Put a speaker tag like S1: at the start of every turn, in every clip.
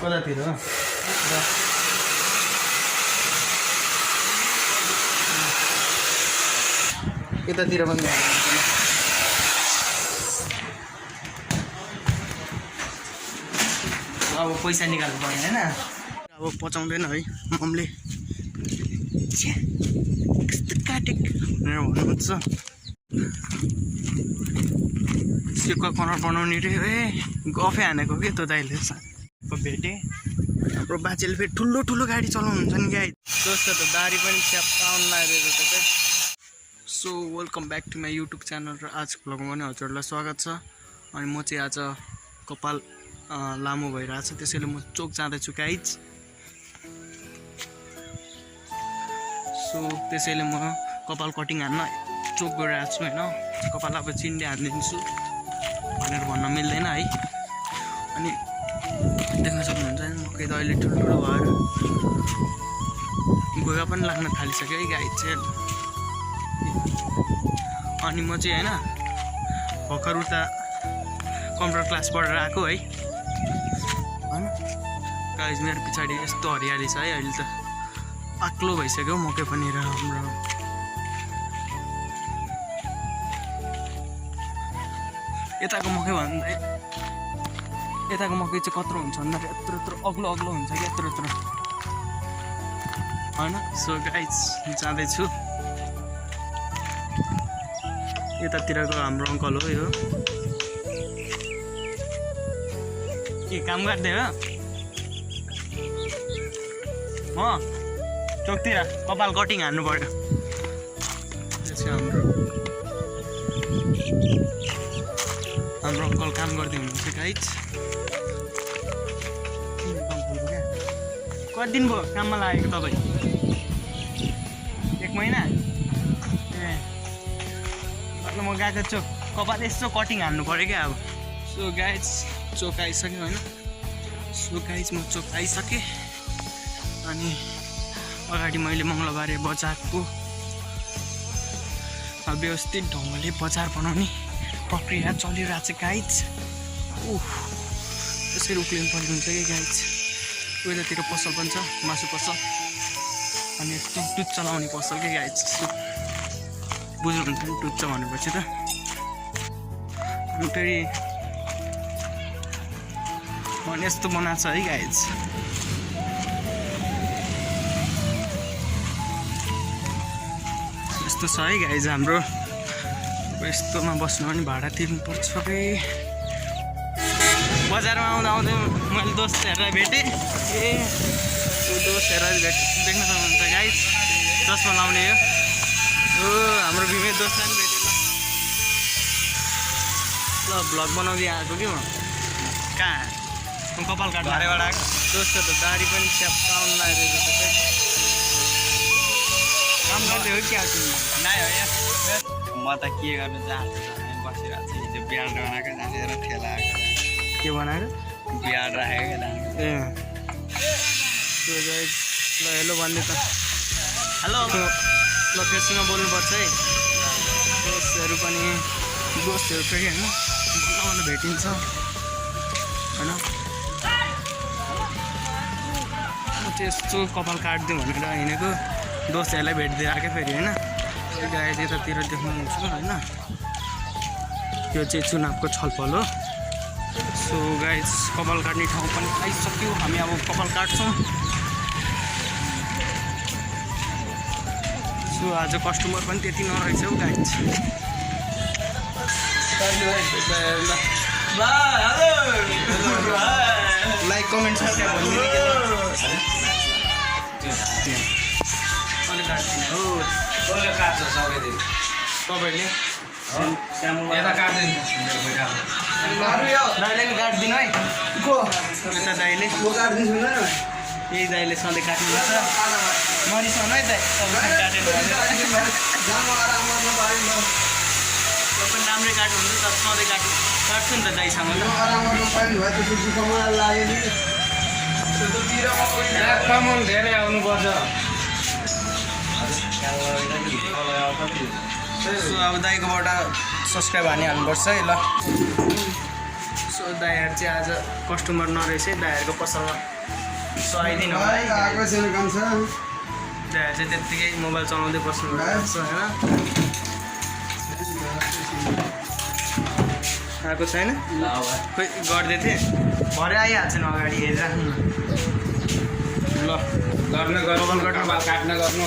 S1: कतातिर हो यतातिर पनि अब पैसा निकाल्नु पर्ने हैन अब पचाउँदैन है मम्मीले कस्तो काटेक भनेर भन्नुहुन्छ सिक्का कनर बनाउने रे गफै हानेको के त दाइले भेटे हाम्रो बाजेले फेरि ठुलो ठुलो गाडी चलाउनुहुन्छ नि गाई जस्तो त दारी पनि च्यापाउन लागेको त so welcome back to my YouTube channel र आजको भ्लगमा पनि हजुरहरूलाई स्वागत छ अनि म चाहिँ आज कपाल लामो भइरहेछ त्यसैले म चोक जाँदैछु गाइज सो त्यसैले म कपाल कटिङ हान्न चोक गइरहेको छु होइन कपाल अब चिन्डे हालिदिन्छु भनेर भन्न मिल्दैन है अनि देख्न सक्नुहुन्छ मकै त अहिले ठुल्ठुलो भएर गोगा पनि लाग्न थालिसक्यो है गाई चाहिँ अनि म चाहिँ होइन भर्खर उता कम्प्युटर क्लास पढेर आएको है होइन गाइज मेरो पछाडि यस्तो हरियाली छ है अहिले त आक्लो भइसक्यो मकै पनि र हाम्रो यताको मकै भन्दा यताको मकै चाहिँ कत्रो हुन्छ भन्दा यत्रो यत्रो अग्लो अग्लो हुन्छ कि यत्रो यत्रो होइन सो गाइज जाँदैछु यतातिरको हाम्रो अङ्कल हो यो के काम गर्दै हो म चोकतिर कपाल कटिङ हान्नु पर्यो त्यो चाहिँ हाम्रो अङ्कल काम गर्दै हुनुहुन्छ गाइज कति दिन भयो काममा लागेको तपाईँ 1 महिना ए मतलब म गएको चोक कपाल यसो कटिङ हान्नु पऱ्यो क्या अब सो गाइज चोक आइसक्यो होइन सो गाइज म चोक आइसकेँ अनि अगाडि मैले मङ्गलबारे बजारको व्यवस्थित ढङ्गले बजार बनाउने प्रक्रिया चलिरहेको छ गाइज त्यसरी उक्लिनु पर्ने हुन्छ कि गाइज उतातिर पसल पनि छ मासु पसल अनि यस्तो दुध चलाउने पसल के गाइज बुझ्नुहुन्छ नि दुध छ भनेपछि त अनि फेरि अनि यस्तो बनाएको छ है गाइज यस्तो छ है गाइज हाम्रो यस्तोमा बस्नु पनि भाडा तिर्नुपर्छ रे बजारमा आउँदा आउँदै मैले दोस्तहरूलाई भेटेँ त्यो दोस्तहरूलाई देख्न सक्नुहुन्छ गाइज चस्मा लाउने हो हाम्रो बिमे दोस्तलाई पनि भेटेँ ल भ्लग बनाउँदै आएको कि म कहाँ कपाल काट्नेबाट आएको दोस्त त दारी पनि च्यापाउन लागेको छ काम गर्दै हो क्या नाइ हो यहाँ
S2: म त के गर्नु चाहन्छु बसिरहेको छु हिजो बिहान बनाएको जानेर ठेला आएको
S1: के बनाएर
S2: बिहान राखेको
S1: ए ल हेलो भन्दै त हेलो ल फेसमा बोल्नुपर्छ है दोस्तहरू पनि दोस्तहरू फेरि होइन बोलाउन भेटिन्छ होइन म चाहिँ यस्तो कपाल काट्दिउँ भनेर हिँडेको दोस्तहरूलाई भेट्दै आएको फेरि होइन गाई यतातिर देख्नुहुन्छ होइन यो चाहिँ चुनावको छलफल हो सो गाइज कपाल काट्ने ठाउँ पनि आइसक्यो हामी अब कपाल काट्छौँ सो आज कस्टमर पनि त्यति नरहेछ हौ गाइज लाइक कमेन्ट सब्सक्राइब भनिदिनु हो
S2: काट्छ सबैले
S1: तपाईँले
S2: यता काट्दैन
S1: दाइले पनि काटिदिनु है को यता दाइले यही दाइले सधैँ काट्नुहुन्छ मरिसन है दाइ तपाईँ काटेन तपाईँ राम्रै काट्नुहुन्छ तर सधैँ काट्छु नि त दाइसँग
S2: कमन धेरै आउनुपर्छ
S1: सो अब दाइकोबाट सब्सक्राइब हानिहाल्नुपर्छ है ल सो सो दाइहरू चाहिँ आज कस्टमर नरहेछ दाइहरूको पसलमा सहाइदिनु दाइहरू चाहिँ त्यत्तिकै मोबाइल चलाउँदै बस्नु भएको छ होइन आएको छैन खोइ गर्दै थिएँ भरे आइहाल्छ नि अगाडि हेरिराख्नु ल
S2: गर्न काट्न गर्नु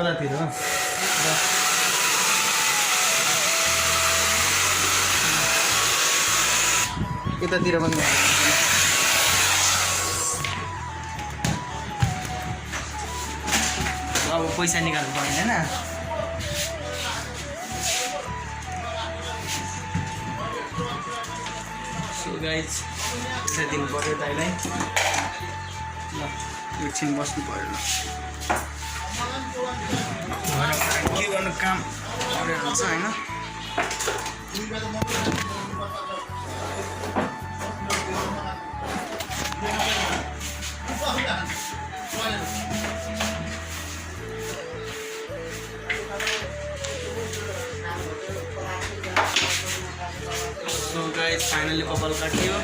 S1: कतातिर यतातिर पनि अब पैसा निकाल्नु पर्ने हैन सो गाइज पैसा दिनु पर्यो दाइलाई ल एकछिन बस्नु पर्यो के गर्नु काम गरिहाल्छ हैन So guys, finally कपाल काटियो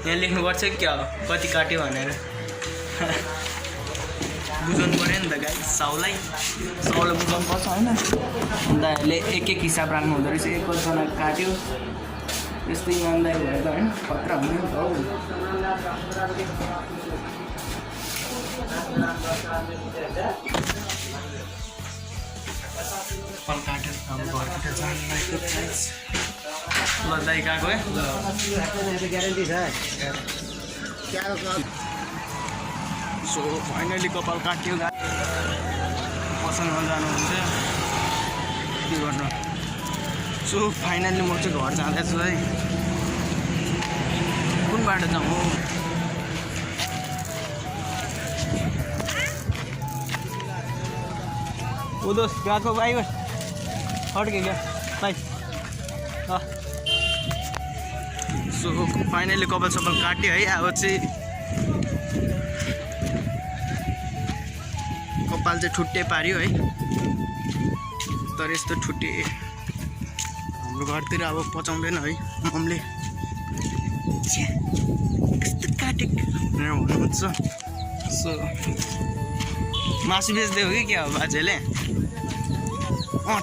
S1: यहाँ लेख्नुपर्छ क्या हो कति काट्यो भनेर बुझ्नु पर्यो नि त गाइस साउलाई बुझाउनु पर्छ हैन दाइहरूले एक एक हिसाब राख्नु हुँदो रहेछ एक जना काट्यो यस्तो इमानदारी भयो त हैन खतरा हुने नि त हौ कपाल काटेर अब घरतिर जानु लागेको गाइस ल दाइ गएको है ग्यारेन्टी छ सो फाइनली कपाल काट्यो पसलमा जानुहुन्छ के गर्नु सो फाइनली म चाहिँ घर जाँदैछु है कुन बाटो जाउँ हो ओ दोस्त गएको बाई हट्के क्या बाई सो फाइनली कपाल सपाल काट्यो है। अब चाहिँ कपाल चाहिँ ठुट्टे पार्यो है। तर यस्तो ठुट्टे हाम्रो घरतिर अब पचाउँदैन है। मम्मीले कस्तो काटेको भनेर भन्नुहुन्छ। सो मासु बेच्दै हो कि क्या हो बाजेले?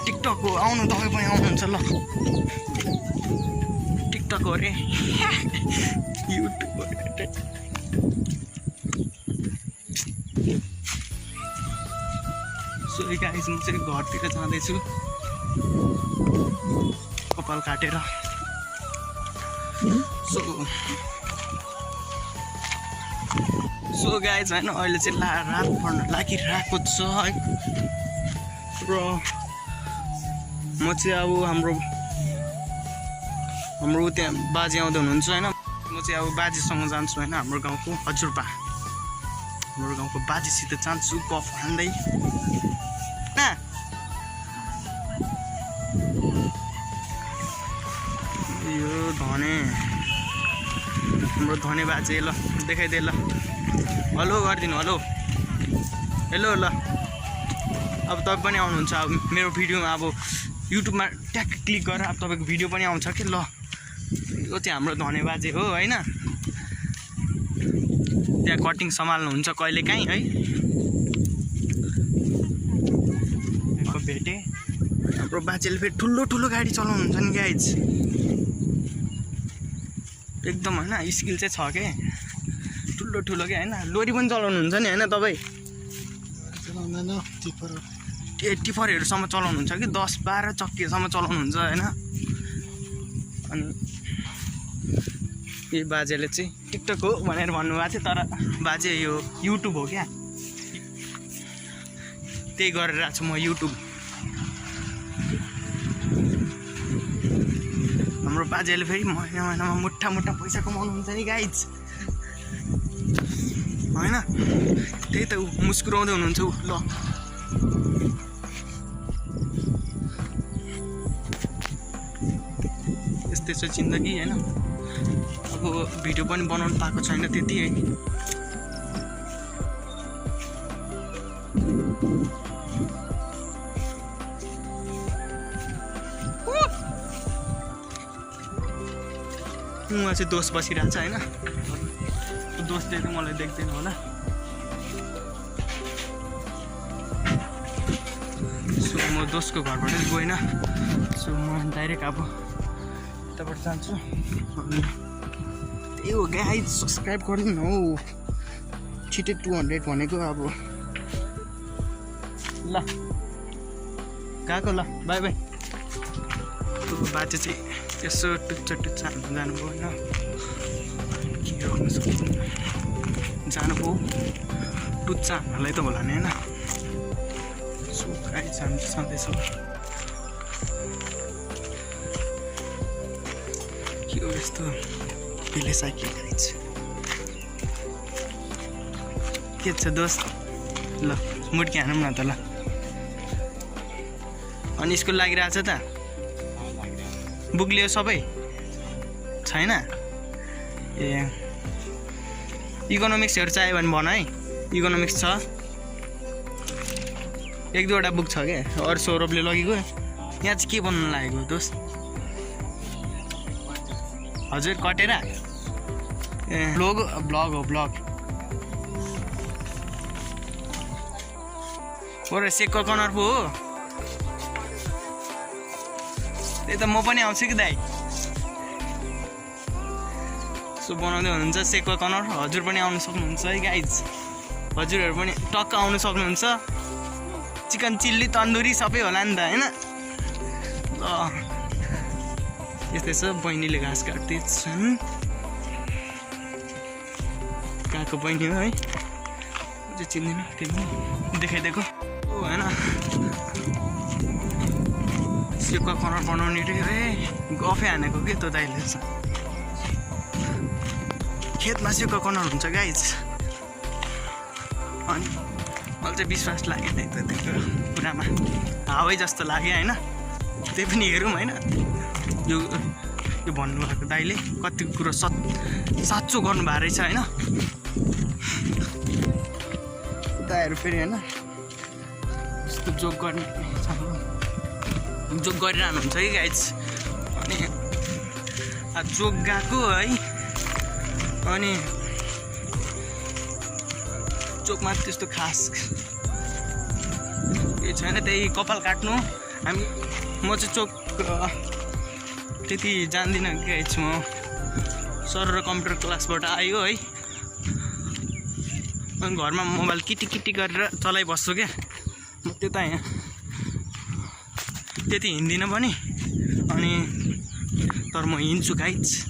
S1: टिकटक हो, आउनु तपाईँ पनि आउनुहुन्छ ल। टिकटक हो अरे, युट्युब हो अरे। सो गाइस म चाहिँ घरतिर जाँदैछु कपाल काटेर। सो गाइस होइन अहिले चाहिँ रात पर्न लागिरहेको छ है। र म चाहिँ अब हाम्रो त्यहाँ बाजे आउँदै हुनुहुन्छ होइन। म चाहिँ अब बाजेसँग जान्छु होइन। हाम्रो गाउँको हजुरबा, हाम्रो गाउँको बाजेसित जान्छु गफ हान्दै। यो धने हाम्रो धने बाजे ल देखाइदिए ल। हेलो गरिदिनु, हेलो हेलो ल। अब तपाईँ पनि आउनुहुन्छ अब मेरो भिडियोमा। अब युट्युबमा ट्याग क्लिक गरेर अब तपाईँको भिडियो पनि आउँछ कि ल। यो चाहिँ हाम्रो धने बाजे हो होइन। त्यहाँ कटिङ सम्हाल्नुहुन्छ कहिलेकाहीँ है। भेटेँ हाम्रो बाजेले फेरि ठुलो ठुलो गाडी चलाउनुहुन्छ नि गाइज। एकदम होइन स्किल चाहिँ छ के, ठुलो ठुलो क्या होइन। लोरी पनि चलाउनुहुन्छ नि होइन तपाईँ?
S3: चलाउँदैन,
S1: टिफरहरूसम्म चलाउनुहुन्छ कि 10-12 चक्कीसम्म चलाउनुहुन्छ होइन। अनि यही बाजेले चाहिँ टिकटक हो भनेर भन्नुभएको थियो। तर बाजे यो युट्युब हो क्या, त्यही गरेर आएको छु म युट्युब। हाम्रो बाजेले फेरि महिना महिनामा मुठा मुठा पैसा कमाउनुहुन्छ नि गाइज होइन। त्यही त मुस्कुराउँदै हुनुहुन्छ ऊ ल। यस्तै छ जिन्दगी होइन। अब भिडियो पनि बनाउनु पाएको छैन त्यति है। उहाँ चाहिँ दोस्त बसिरहेको छ होइन। दोस्तले त मलाई देख्दैन होला। सो म दोस्तको घरबाट गएन। सो म डाइरेक्ट अब यताबाट जान्छु। त्यही हो गाइज, सब्सक्राइब गर्नु न हौ। छिटै 200 भनेको अब ल। गएको ल, बाई बाई। बाजे चाहिँ यसो टुच्चा हाल्नु जानुभयो होइन। के गर्नु सक्नु, जानुभयो टुच्चा हाल्नलाई त होला नि होइन। सो गाइज हामी जाँदैछौँ। के हो यस्तो भिले साइकल गाइज? के छ दोस्त? ल मुड्की हानौँ न त ल। अनि स्कुल लागिरहेछ त? बुक लियो सबै छैन? ए इकोनोमिक्सहरू चाहियो भने भन है। इकोनोमिक्स छ, 1-2वटा बुक छ क्या। अरू सौरभले लगेको। यहाँ चाहिँ के भन्नु लागेको दोस्त? हजुर कटेरा? ए ब्लग हो ब्लग। ओरे सेकको कर्नर पो हो। त्यही त म पनि आउँछु कि दाइ। सो बनाउँदै हुनुहुन्छ सेकको कर्नर। हजुर पनि आउनु सक्नुहुन्छ है गाइज। हजुरहरू पनि टक्क आउनु सक्नुहुन्छ। चिकन चिल्ली तन्दुरी सबै होला नि त होइन। ल यस्तै छ। बहिनीले घाँस काट्दैछन्। कहाँको बहिनी हो है? चाहिँ चिन्दैन, त्यही पनि देखाइदिएको होइन। सेकको कर्नर बनाउने रे गफै हानेको के त दाइले। खेतमा सेकको कर्नर हुन्छ गाइज। अनि मलाई चाहिँ विश्वास लागेन है त त्यो कुरामा। हावै जस्तो लाग्यो होइन। त्यही पनि हेरौँ होइन। यो यो भन्नुभएको दाइले कति कुरो साँचो गर्नुभएको रहेछ होइन। दाइहरू फेरि होइन यस्तो जोक गर्ने जोक गरिरहनु हुन्छ कि गाइज। अनि जोक गएको है, अनि जोकमा त्यस्तो खास केही छैन, त्यही कपाल काट्नु। म चाहिँ चोक त्यति जान्दिनँ कि गाइज। म सर र कम्प्युटर क्लासबाट आयो है, अनि घरमा मोबाइल किटी गरेर चलाइबस्छु क्या म। त्यता यहाँ त्यति हिँड्दिनँ पनि, अनि तर म हिँड्छु गाइज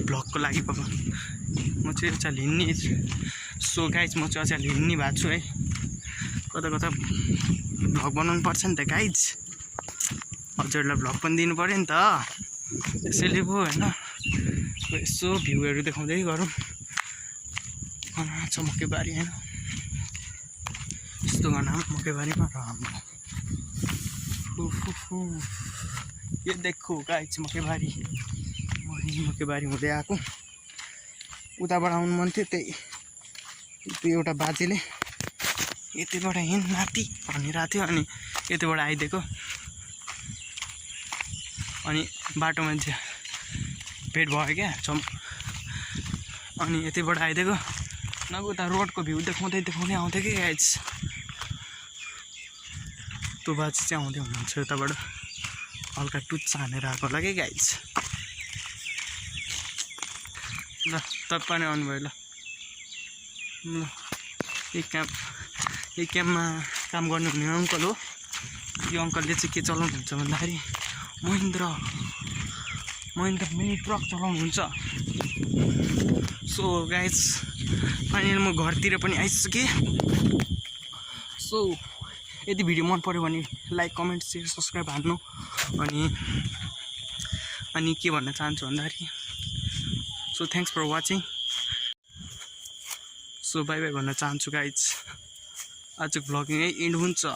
S1: भ्लगको लागि। पापा म चाहिँ अचेल हिँड्ने। सो गाइज म चाहिँ अचेल हिँड्ने भएको छु है। कता कता भ्लग बनाउनु पर्छ नि त गाइज, हजुरलाई भ्लग पनि दिनु पऱ्यो नि त। त्यसैले पो होइन यसो भ्यूहरू देखाउँदै गरौँ। छ मकैबारी होइन, यस्तो गर्न मकैबारीमा राम्रो। यो देखो गाइज मकैबारी हुँदै आएको। उताबाट आउनु मन थियो, त्यही एउटा बाजेले यतिबाट हिँड नाति भनिरहेको थियो, अनि यतिबाट आइदिएको। अनि बाटोमा भेट भयो क्या अनि यतिबाट आइदिएको। नभए उता रोडको भ्यू देखाउँदै आउँथ्यो कि गाइज। त्यो बाजे चाहिँ आउँदै हुनुहुन्छ उताबाट, हल्का टुच्चा हानेर आएको होला कि गाइज। ल तपाईँ पनि आउनुभयो। ल यही क्याम्पमा काम गर्नुहुने अङ्कल हो। यो अङ्कलले चाहिँ के चलाउनुहुन्छ भन्दाखेरि महिन्द्र मिनी ट्रक चलाउनुहुन्छ। सो गाइज फाइनली म घरतिर पनि आइसकेँ। सो यदि भिडियो मन पऱ्यो भने लाइक कमेन्ट सेयर सब्सक्राइब हान्नु। अनि के भन्न चाहन्छु भन्दाखेरि so thanks for watching. So bye bye भन्न चाहन्छु गाइज। आजको भ्लगिङ यही एन्ड हुन्छ।